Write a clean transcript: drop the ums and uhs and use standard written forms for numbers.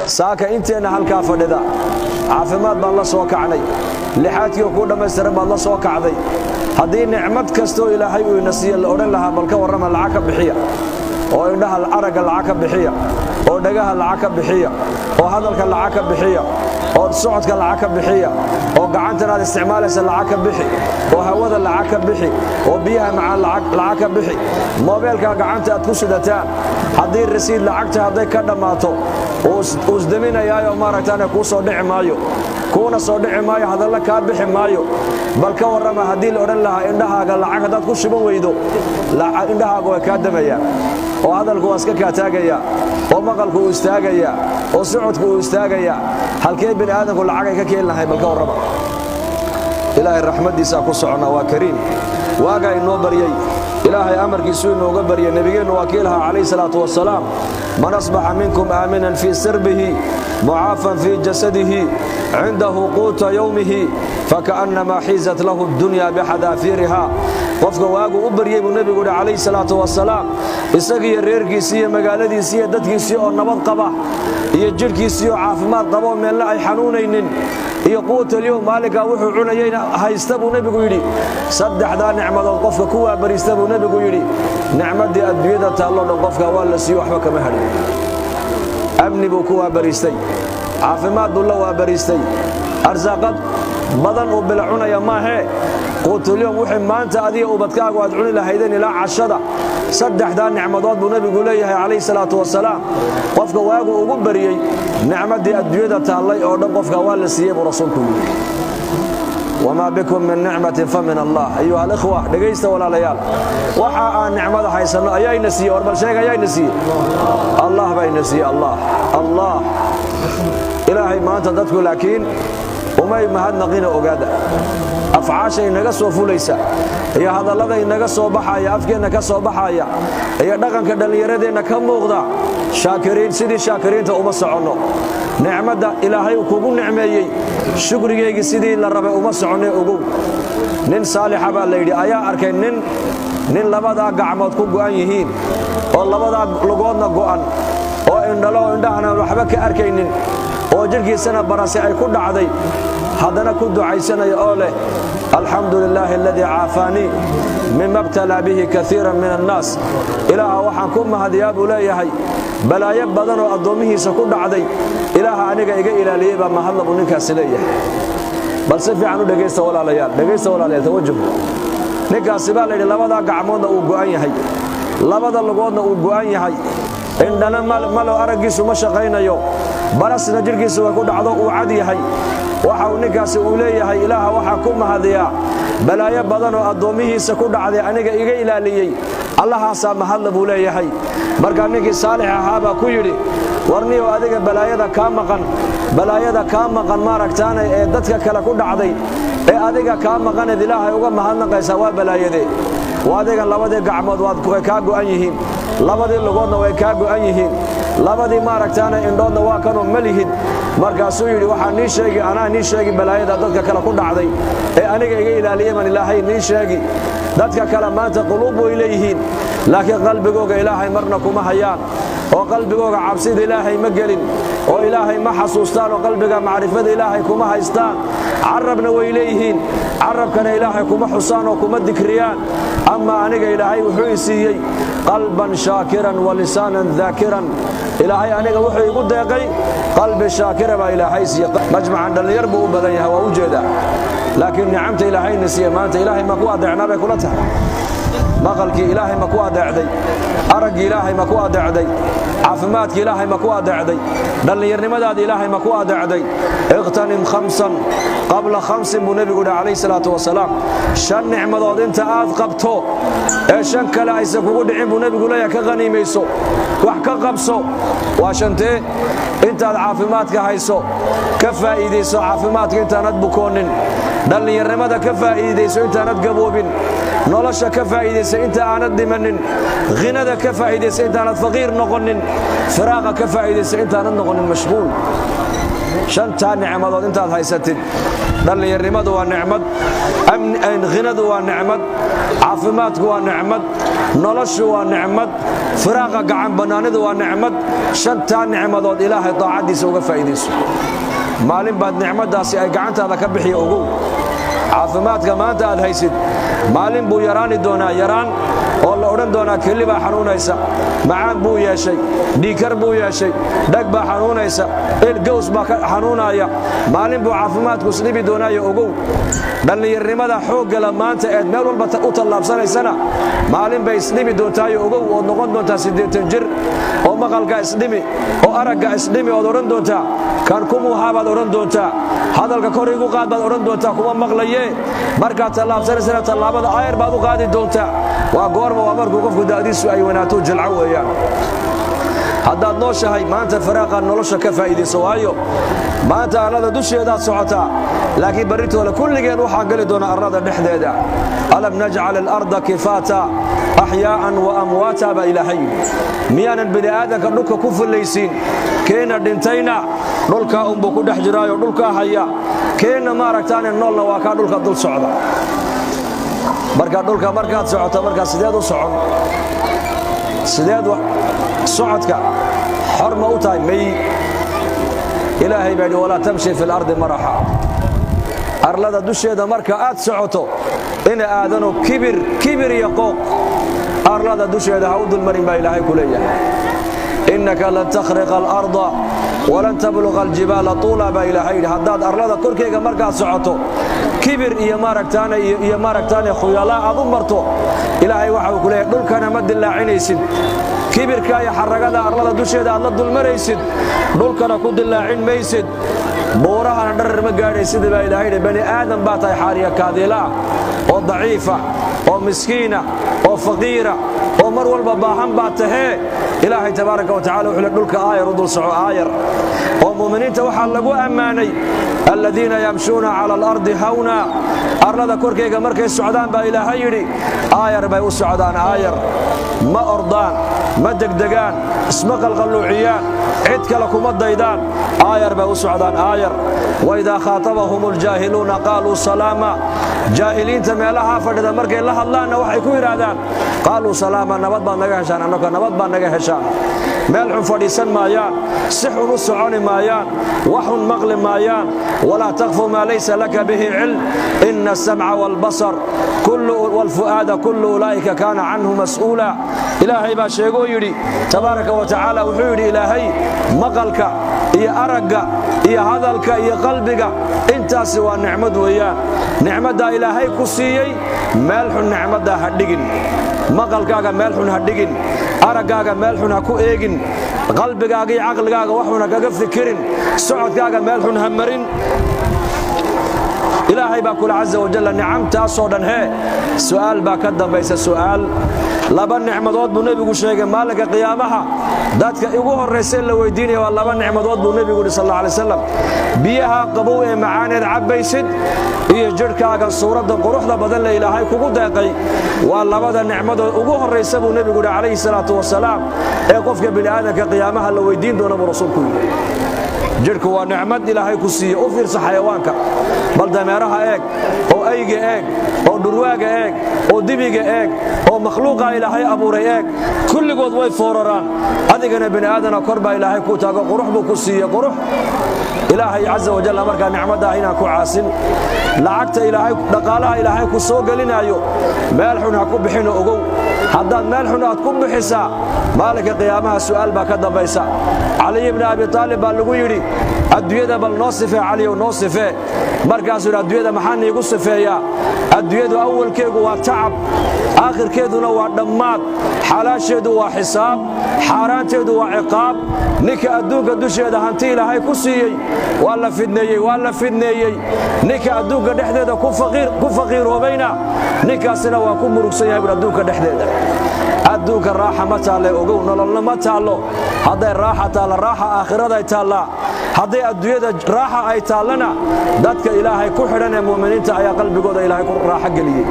saaka inteena halkaa fadhida caafimaad baan la soo kacnay lixaadkii ku dhameystiran baan la soo kacday haddii nicmad kasto ilaahay uu nasiyo la oran lahaa balka warama lacag ka bixiya oo indhaha araga lacag ka bixiya oo dhagaha lacag ka bixiya oo hadalka lacag ka bixiya oo socodka lacag ka bixiya oo gacantana isticmaalaysa lacag ka bixi oo hawada lacag ka bixi oo biyaha macaan lacag ka bixi mobilka gacanta aad ku sidataan haddii rasiid lacagta haday ka dhamaato oo isdaminayaayo maaragtaan ku soo dhici maayo kuuna soo dhici maayo hadalla ka bixi maayo bal ka warama haddii la oran lahaa indhahaaga lacag hadaad ku shiban weydo indhahaaga way ka damaya oo hadalku waa iska kaataagaya oo maqalku uu istaagaya oo socodku uu istaagaya halkee bin aadanku lacag ay ka keen lahayd bal ka warama ilaahay raxmadiisa ku socona waa kariim waaga inoo bariyay ilaahay amarkiisu inooga bariyay nabigeenu wakiilha alayhi salatu wasalaam man asbaha minkum aaminan fi sirbihi mu'afan fi jasadihi عنده قوت يومه فكأنما حيزت له الدنيا بحذافيرها qofka waagu u bariyay buu nabigu alayhi salatu wasalaam isaga reerkiisa magaaladiisa dadkiisa oo nabad qaba iyo jirkiisa oo caafimaad qabo meel ay xanuunaynin iyo quutaliyo maalika wuxuu cunayayna haysta buu nabigu yiri saddexda nicmadood qofka ku waabarista buu nabigu yiri nicmadii adduunyada taalo qofka waa la siiyo waxba kama hadhin amni buu ku waabaristay caafimaad buu la waabaristay arsaaqad badan oo bilacunaya ma he quutuliyum wixii maanta adiga ubadkaagu aad cuni lahaydeen ilaa cashada saddexda nicmadood buu nabigu leeyahay alayhi salaatu wasalaam qofka waagu ugu bariyay nicmadii adduunyada taalay oo dhan qofka waa la siiyay rasuulku wama bikum min ni'matin famin Allah ayuha al-ikhwa dhageysta walaalayaal waxa aan nicmada haysano ayayna siiyay war bal sheeg ayayna siiyay Allah bayna siiyay Allah ilaahay maanta dadku laakiin umay mahadnaqina ogaada afcaashay naga soo fulaysa iyo hadallada inaga soo baxaya afkeena ka soo baxaya iyo dhaqanka dhalinyaradeena ka muuqda shaakiriin sidii shaakiriinta uma socono nicmada ilaahay kugu nicmeeyay shukrigeega sidii la rabay uma socono ogow nin saalixa baa la yiri ayaa arkay nin labada gacmood ku go'an yihiin oo labada lugoodna go'an oo indhahana waxba ka arkaynin oo jirkiisana barasi ay ku dhacday haddana ku ducaysanaya oo leh alxamdulillaahi alladii caafani mimma ibtala bihi kathiran min annaas ilaaha waxaan ku mahadiyaa buu leeyahay balaayo badan oo addoomihiisa ku dhacday ilaaha aniga iga ilaaliyay baa mahadla buu ninkaasi leeyahay bal si fiican u dhageysta walaalayaal tawajjuh ninkaasi baa la yidhi labada gacmoodna uu go'an yahay labada lugoodna uu go'an yahay indhana malo aragiisu ma shaqaynayo barasna jirkiisu way ku dhacdo uu cad yahay waxa uu ninkaasi uu leeyahay ilaaha waxa ku mahadiyaa balaayo badan oo addoomihiisa ku dhacday aniga iga ilaaliyay allahaasa mahadla buu leeyahay marka ninkii saalix ahaa baa ku yidhi warniyo adiga balaayada ka maqan maaragtaanay ee dadka kale ku dhacday ee adiga ka maqaneed ilaahay uga mahadnaqaysa waa balaayade waadiga labadii gacmood way ka go'an yihiin labadii lugoodna way ka go'an yihiin labadii maaragtaana indhoodna waa kanoo malihid markaasuu yidhi waxaa nii sheegi balaayada dadka kale ku dhacday ee aniga iga ilaaliyay man ilaahay nii sheegi dadka kale maanta quluub way leeyihiin laakiin qalbigooga ilaahay marna kuma hayaan oo qalbigooga cabsida ilaahay ma gelin oo ilaahay ma xasuustaan oo qalbiga macrifada ilaahay kuma haystaan carabna way leeyihiin carabkana ilaahay kuma xusaan oo kuma dikriyaan ama aniga ilaahay wuxuu i siiyey qalban shaakiran wa lisaanan dhaakiran ilaahay aniga wuxuu igu deeqay qalbi shaakira baa ilaahay siiyey majmacan dhalinyar buu u badan yahay waa u jeedaa laakiin nicamta ilaahayna siiyey maanta ilaahay ma ku adeecnaa bay kula tahay maqalkii ilaahay ma ku adeecday araggii ilaahay ma ku adeecday caafimaadkii ilaahay ma ku adeecday dhallinyarnimadaada ilaahay ma ku adeecday iqtanim khamsan qabla khamsin buu nabigu yidhi calayhi salaatu wasalaam shan nicmadood inta aad qabto ee shan kale aysan kugu dhicin buu nabigu leeyahay ka qaniimayso wax ka qabso waa shantee intaad caafimaadka hayso ka faa'iidayso caafimaadka intaanad bukoonin dhallinyarnimada ka faa'iidayso intaanad gaboobin nolosha ka faa'iidayso inta aanad dhimanin ghinada ka faa'iidayso intaanad faqiir noqonin firaaqa ka faa'iidayso intaanad noqonin mashquul shantaa nicmadood intaad haysatid dhallinyarnimadu waa nicmad ghinadu waa nicmad caafimaadku waa nicmad noloshu waa nicmad firaaqa gacan bannaanidu waa nicmad shantaa nicmadood ilaahay daacadiisa uga faa'iidayso maalin baad nicmadaasi ay gacantaada ka bixiyo ogow caafimaadka maanta aad haysid maalin buu yaraani doonaa yaraan oo la odhan doonaa keli baa xanuunaysa macaan buu yeeshay dhiikar buu yeeshay dhag baa xanuunaysa ilgaws baa ka xanuunaya maalin buu caafimaadku isdhibi doonaayo ogow dhallinyarnimada xooggala maanta eed meel walba u tallaabsanaysana maalin bay isdhibi doontaayo ogow ood noqon doontaa 80 jir oo maqalka isdhimi oo aragga isdhimi ood odhan doontaa kan kumuuhaa baad odhan doontaa hadalka kor igu qaad baad odhan doontaa kuma maqlaye markaad tallaabsanaysana tallaabada ayar baad u qaadi doontaa waa goorma waa markuu qofku da'diisu ay wanaato jilco weeyaan haddaad nooshahay maanta faraaqaad nolosha ka faa'iidayso waayo maanta arlada dusheedaad socotaa laakiin barritooda kulligeen waxaan geli doonaa arlada dhexdeeda alam najcal alarda kifaata axyaa'an wa amwaata baa ilaahay miyaanan bini aadanka dhulka ku fullaysiin keenna dhintayna dhulkaa unbuu ku dhex jiraayo dhulkaa haya keenna maaragtaane noolna waa kaa dhulka dul socda marka dhulka markaad socoto markaa sideed u socon sideed socodka xor ma u tahay may ilaahay baa yidhi walaa tamshi fi lardi maraxa arlada dusheeda marka aad socoto ina aadano kibir iyo qooq arlada dusheeda ha u dulmarin baa ilaahay ku leeyahay innaka lan takhriqa alarda walan tabluqa aljibaala tuula baa ilaahay yidhi haddaad arlada korkeega markaad socoto kibir iyo maaragtaane khuyalaa aad u marto ilaahay waxa uu ku leeyahay dhulkana ma dillaacinaysid kibirka iyo xaragada arlada dusheeda aad la dulmaraysid dhulkana ku dillaacin maysid buurahana dharar ma gaadhaysid baa ilaahay yidhi bani aadan baa tahay xaariya kaadilaa oo daciifa oo miskiina oo faqiira oo mar walba baahan baa tahee ilaahay tabaaraka wa tacaala wuxuu leeyahay dhulka aayar u dul soco aayar oo muuminiinta waxaa lagu ammaanay aladiina yamshuuna cala alardi hawna arlada korkeyga markay socdaan baa ilaahay yidhi aayar bay u socdaan aayar ma ordaan ma degdegaan isma qalqalluuciyaan cid kale kuma daydaan aayar bay u socdaan aayar waidaa khaatabahum aljaahiluuna qaaluu salaama jaahiliinta meelahaa fadhida markay la hadlaanna waxay ku yidhaahdaan qaaluu salaama nabad baad naga heshaan annaka nabad baad naga heshaan meel xun fadhiisan maayaan si xun u soconi maayaan wax xun maqli maayaan walaa takfu maa laysa laka bihi cilm ina asamca waalbasar waalfu'aada kullu ulaa'ika kaana canhu mas'uula ilaahay baa sheegoo yidhi tabaaraka wa tacaala wuxuu yidhi ilaahay maqalka iyo aragga iyo hadalka iyo qalbiga intaasi waa nicmad weeyaan nicmaddaa ilaahay ku siiyey meel xun nicmaddaa ha dhigin maqalkaaga meel xun ha dhigin araggaaga meel xun ha ku eegin qalbigaaga iyo caqligaaga wax xun ha kaga fikirin socodkaaga meel xun ha marin ilaahay baa kula caza wajalla nicamtaasoo dhan hee su'aal baa ka dambaysa su'aal laba nicmadood buu nebigu sheegay maalinka qiyaamaha dadka ugu horraysay la weydiinaya waa laba nicmadood buu nebigu yidhi sal alla alay wasalam biyaha qabow ee macaaneed cabbaysid iyo jidhkaaga suuradda quruxda badan le ilaahay kugu deeqay waa labada nicmadood ugu horraysa buu nebigu yidhi calayhi salaatu wasalaam ee qofka bini'aadanka qiyaamaha la weydiin doona buu rasuulku yidhi jidhku waa nicmad ilaahay ku siiye u fiirsa xayawaanka bal dameeraha eeg oo ayga eeg oo dhurwaaga eeg oo dibiga eeg oo makhluuqa ilaahay abuuray eeg kulligood way fooraraan adigana bini aadana kor baa ilaahay ku taago qurux buu ku siiye qurux ilaahay caza wajalla markaa nicmaddaa inaan ku caasin lacagta ilaahay dhaqaalaha ilaahay ku soo gelinaayo meel xun ha ku bixino ogow haddaad meel xun aad ku bixisaa maalinka qiyaamaha su'aal baa ka dambaysa caliy ibni abi taalib baa lagu yidhi adduunyada bal noo sifee caliyow noo sifee markaasuu yidhi adduunyada maxaa niigu sifeeyaa adduunyadu awalkeegu waa tacab aakhirkeeduna waa dhammaad xalaasheedu waa xisaab xaaraanteedu waa ciqaab ninka adduunka dusheeda hanti ilaahay ku siiyey waa la fidneeyey ninka adduunka dhexdeeda ku faqiiroobayna ninkaasina waa ku murugsan yahay bur adduunka dhexdeeda adduunka raaxa ma taalle ogow nololna ma taallo hadday raaxa taalla raaxa aakhiraday taallaa hadday adduunyada raaxa ay taallana dadka ilaahay ku xidhan ee mu'miniinta ayaa qalbigooda ilaahay ku raaxo geliyey